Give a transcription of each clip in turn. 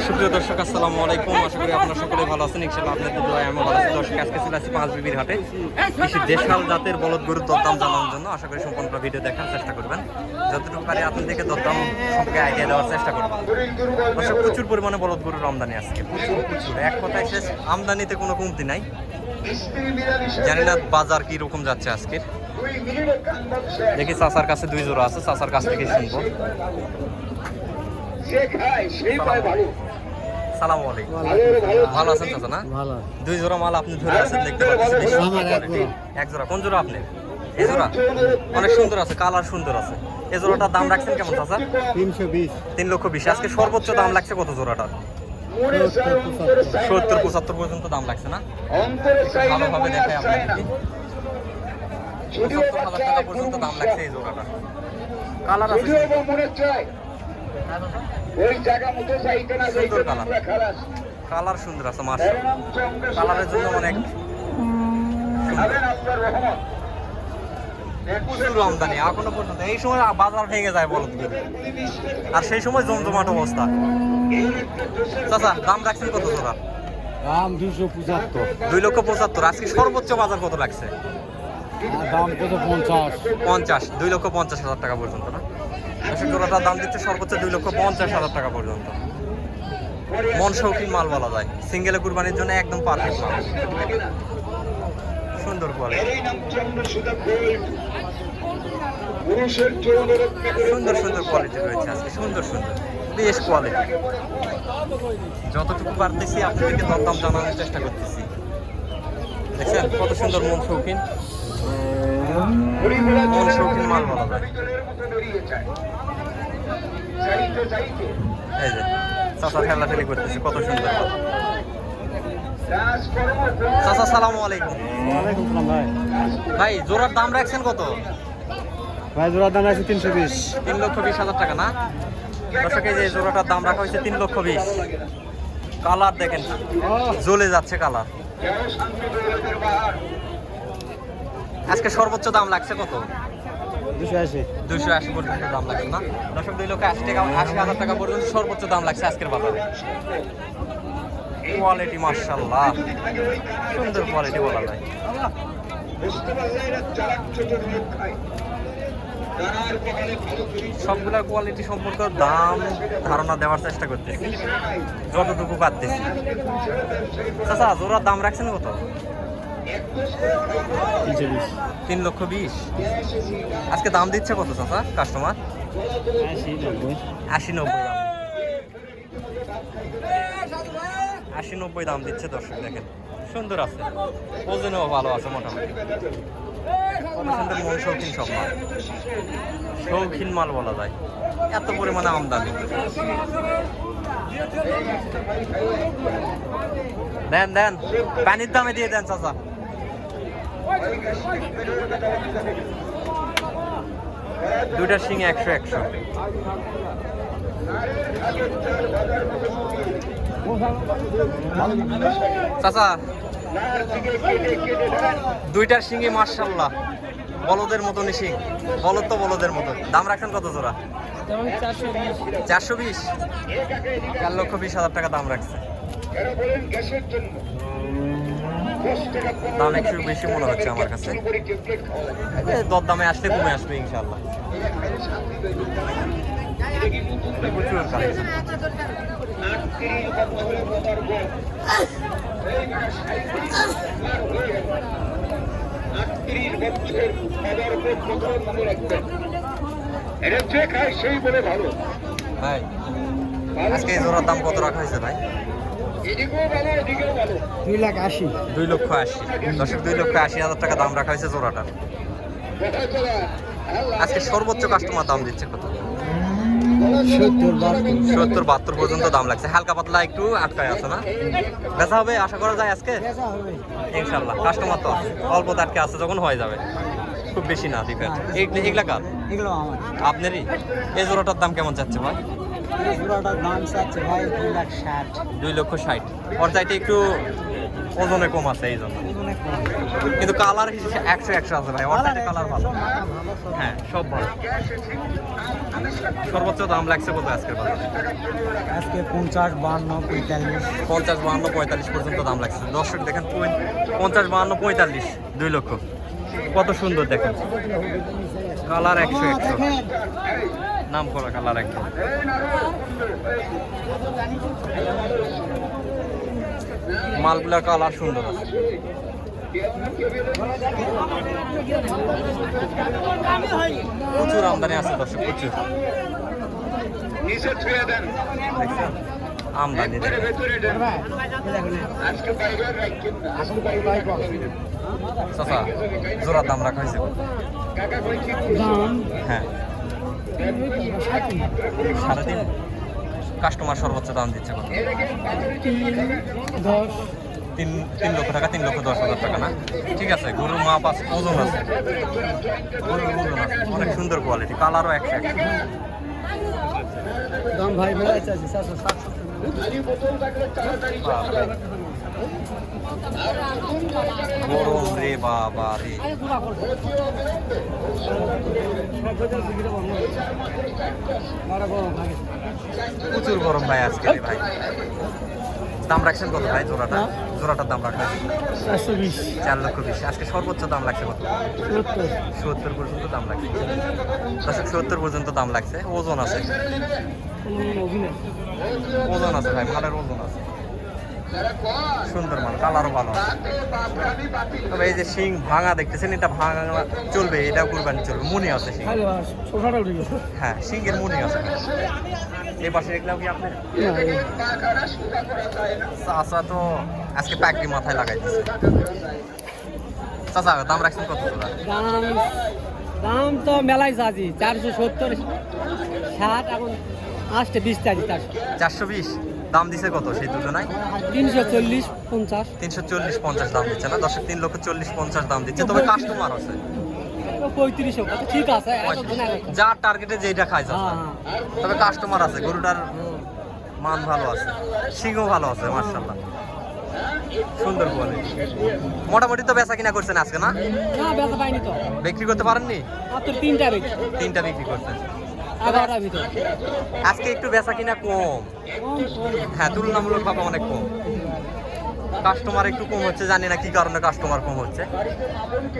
সুপ্রিয় দর্শক, আসসালামু আলাইকুম। আশা করি আপনারা সকলেই ভালো আছেন। ইনশাআল্লাহ আপনাদের দোয়ায় আমি ভালো আছি। দর্শক, আজকে চলে আসছি পাঁচ বিবির হাটে কিছু দেশাল জাতের বলদ গরুর দরদাম জানানোর জন্য। আশা করি সম্পূর্ণ ভিডিও দেখার চেষ্টা করবেন, যতটুকু পারি আপনাদেরকে দরদাম সম্পর্কে আইডিয়া দেওয়ার চেষ্টা করবেন। দর্শক, প্রচুর পরিমাণে বলদ গরুর আমদানি আজকে, প্রচুর এক কথায় শেষ। আমদানিতে কোনো কমতি নাই। জানি না বাজার কি রকম যাচ্ছে আজকের। দেখি চাচার কাছে দুই জোড়া আছে, চাচার কাছ থেকে শুনবো। সালামু আলাইকুম। ভালো আছেন চাচা? না ভালো। দুই জোড়া মাল আপনি ধরে আছেন, দেখতে পাচ্ছেন। এক জোড়া। কোন জোড়া আপনি? এই জোড়া অনেক সুন্দর আছে, কালার সুন্দর আছে। এই জোড়াটার দাম রাখছেন কেমন চাচা? 320। 3,20,000। আজকে সর্বোচ্চ দাম লাগছে কত জোড়াটার? 70-75 পর্যন্ত দাম লাগছে না? ভালোভাবে দেখায় আপনাদেরকে। 75,000 টাকা পর্যন্ত দাম লাগছে এই জোড়াটা। কালার আছে সুন্দর, কালার সুন্দর আছে মাশাআল্লাহ। কালারের জন্য অনেক প্রচুর আমদানি এখনো পর্যন্ত। এই সময় বাজার ভেঙে যায় বলদ, আর সেই সময় জমজমাট অবস্থা। চাচা, দাম রাখছেন কত জোড়া? দাম 275। 2,75,000। আজকে সর্বোচ্চ বাজার কত লাগছে? দাম কত? 50। 2,50,000 টাকা পর্যন্ত না? জোড়াটার দাম দিচ্ছে সর্বোচ্চ 2,50,000 টাকা পর্যন্ত। মন শৌখিন মাল বলা যায়, সিঙ্গেলে কুরবানির জন্য একদম পারফেক্ট মাল। সুন্দর কোয়ালিটি, সুন্দর সুন্দর কোয়ালিটি রয়েছে আজকে, সুন্দর সুন্দর বেশ কোয়ালিটি। যতটুকু পারতেছি আপনাদেরকে দরদাম জানানোর চেষ্টা করতেছি। দেখছেন কত সুন্দর মন শৌখিন, মন শৌখিন মাল বলা যায়। এই যে চাচা ঠেলাঠেলি করতেছে, কত সুন্দর মাল। চাচা, সালামু আলাইকুম। ওয়ালাইকুম সালাম ভাই। ভাই, জোড়ার দাম রাখছেন কত? ভাই জোড়ার দাম আছে 320। 3,20,000 টাকা না? দর্শক, এই যে জোড়াটার দাম রাখা হয়েছে 3,20,000। কালার দেখেন, জ্বলে যাচ্ছে কালার। আজকে সর্বোচ্চ দাম লাগছে কত? 280 পর্যন্ত দাম লাগছে না? দর্শক, 2,80,000 টাকা পর্যন্ত সর্বোচ্চ দাম লাগছে আজকের বাজারে। কোয়ালিটি মাশাআল্লাহ, সুন্দর কোয়ালিটি বলা যায়। সবগুলা কোয়ালিটি সম্পর্কে দাম ধারণা দেওয়ার চেষ্টা করতেছি যতটুকু পারতেছি। চাচা, জোড়ার দাম রাখছেন কত? 3,20,000। আজকে দাম দিচ্ছে কত চাচা কাস্টমার? 80-90 দাম দিচ্ছে। দর্শক দেখেন, সুন্দর আছে, ওজনেও ভালো আছে মোটামুটি। কত সুন্দর মন শৌখিন সব মাল, শৌখিন মাল বলা যায়, এত পরিমাণে আমদানি। দেন দেন, পানির দামে দিয়ে দেন চাচা। দুইটার শিঙে 100-100। চাচা, দুইটার শিঙে মাশাআল্লাহ বলদের মতনই শিং। বলদ তো বলদের মতো। দাম রাখছেন কত জোড়া? 420। 4,20,000 টাকা দাম রাখছে। দাম একটু বেশি মনে হচ্ছে আমার কাছে। দরদামে আসলে কমে আসবে ইনশাআল্লাহ। প্রচুর কালেকশন। ভাই, আজকে এই জোড়ার দাম কত রাখা হয়েছে ভাই? 2,80,000। 2,80,000। দর্শক, 2,80,000 টাকা দাম রাখা হয়েছে জোড়াটার। আজকে সর্বোচ্চ কাস্টমার দাম দিচ্ছে কত? 70-72 পর্যন্ত দাম লাগছে। হালকা পাতলা একটু আটকায় আছে না? বেচা হবে আশা করা যায় আজকে ইনশাল্লাহ। কাস্টমার তো অল্প আটকে আছে, যখন হয়ে যাবে, খুব বেশি না ডিফেন্ড। এগুলা কার? আপনারই। এই জোড়াটার দাম কেমন যাচ্ছে ভাই? 2,60,000। ওর চাইতে একটু ওজনে কম আছে এই জন্য, কিন্তু কালার 100-100 আছে ভাই। ওর চাইতে কালার ভালো। হ্যাঁ, সব ভালো। সর্বোচ্চ দাম লাগছে কত আজকের বাজারে? আজকে 50, 52, 45। 50, 52, 45 পর্যন্ত দাম লাগছে। দর্শক দেখেন 50, 52, 45, 2 লক্ষ। কত সুন্দর দেখেন, কালার 100 নাম করা কালার একদম। মালগুলার কালার সুন্দর আছে। প্রচুর আমদানি আছে দর্শক, প্রচুর আমদানি। চাচা জোড়ার দাম রাখা হয়েছে? হ্যাঁ 3.5। কাস্টমার সর্বোচ্চ দাম দিচ্ছে কত? 3 লক্ষ টাকা, 3,10,000 টাকা না? ঠিক আছে, গরুর মাপ আছে, ওজন আছে, গরুর ওজন আছে, অনেক সুন্দর কোয়ালিটি, কালারও 100। দাম ভাই মেলাইছে আছে 760। গরম রে বাবা রে, প্রচুর গরম ভাই আজকে রে ভাই। দাম রাখছেন কত ভাই জোড়াটা? জোড়াটার দাম রাখা 420। 4,20,000। আজকে সর্বোচ্চ দাম লাগছে কত? 70 পর্যন্ত দাম লাগছে। দর্শক 70 পর্যন্ত দাম লাগছে। ওজন আছে, ওজন আছে ভাই, মালের ওজন আছে, সুন্দর মাল, কালারও ভালো আছে। তবে এই যে শিং ভাঙা দেখতেছেন, এটা ভাঙা চলবে, এটাও কুরবানি চলবে, মুনি আছে শিং। হ্যাঁ শিংয়ের মুনি আছে। এই পাশে এগুলাও কি আপনি? চাচা তো আজকে প্যাকটি মাথায় লাগাই দিচ্ছে। চাচা দাম রাখছেন কত? দাম তো মেলাই চাচ্ছি 470, 60, এখন আসতে 20 চাচ্ছি 420। দাম দিছে কত সেই দুজনায়? 340, 50। 340, 50 দাম দিচ্ছে না দর্শক? 3,40,000, 50 দাম দিচ্ছে। তবে কাস্টমার আছে 35, ঠিক আছে। যার টার্গেটে যেটা খায় চাচা। তবে কাস্টমার আছে, গরুটার মান ভালো আছে, সিংও ভালো আছে মাশাআল্লাহ, সুন্দর কোয়ালিটি। মোটামুটি তো বেচা কিনা করছেন আজকে না? না বেচা পাইনি তো। বিক্রি করতে পারেননি? মাত্র 3টা বিক্রি। 3টা বিক্রি করছেন। 11টার ভিতর। আজকে একটু বেচা কিনা কম। হ্যাঁ তুলনামূলকভাবে অনেক কম। কাস্টমার একটু কম হচ্ছে, জানি না কি কারণে কাস্টমার কম হচ্ছে।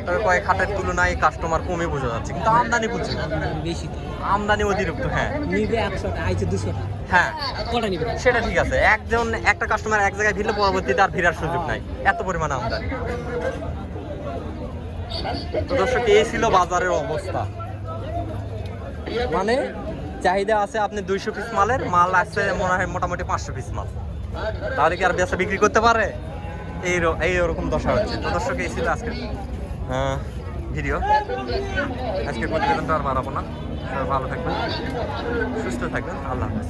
তবে কয়েক হাটের তুলনায় কাস্টমার কমে বোঝা যাচ্ছে, কিন্তু আমদানি প্রচুর, বেশি তো। আমদানি অতিরিক্ত। হ্যাঁ নিবে 100টা, আইছে 200টা। হ্যাঁ কটা নিবে? সেটা ঠিক আছে, একটা কাস্টমার এক জায়গায় ভিড়লে পরবর্তীতে আর ভিড়ার সুযোগ নাই, এত পরিমাণ আমদানি। তো দর্শক এই ছিল বাজারের অবস্থা। মানে চাহিদা আছে আপনি 200 পিস মালের, মাল আসছে মনে হয় মোটামুটি 500 পিস মাল, তাহলে কি আর বেচা বিক্রি করতে পারে? এই ওরকম দশা হচ্ছে। তো দর্শক এই ছিল আজকে ভিডিও। আজকে প্রতিবেদনটা আর বাড়াবো না। সবাই ভালো থাকবেন, সুস্থ থাকবেন, আল্লাহ হাফেজ।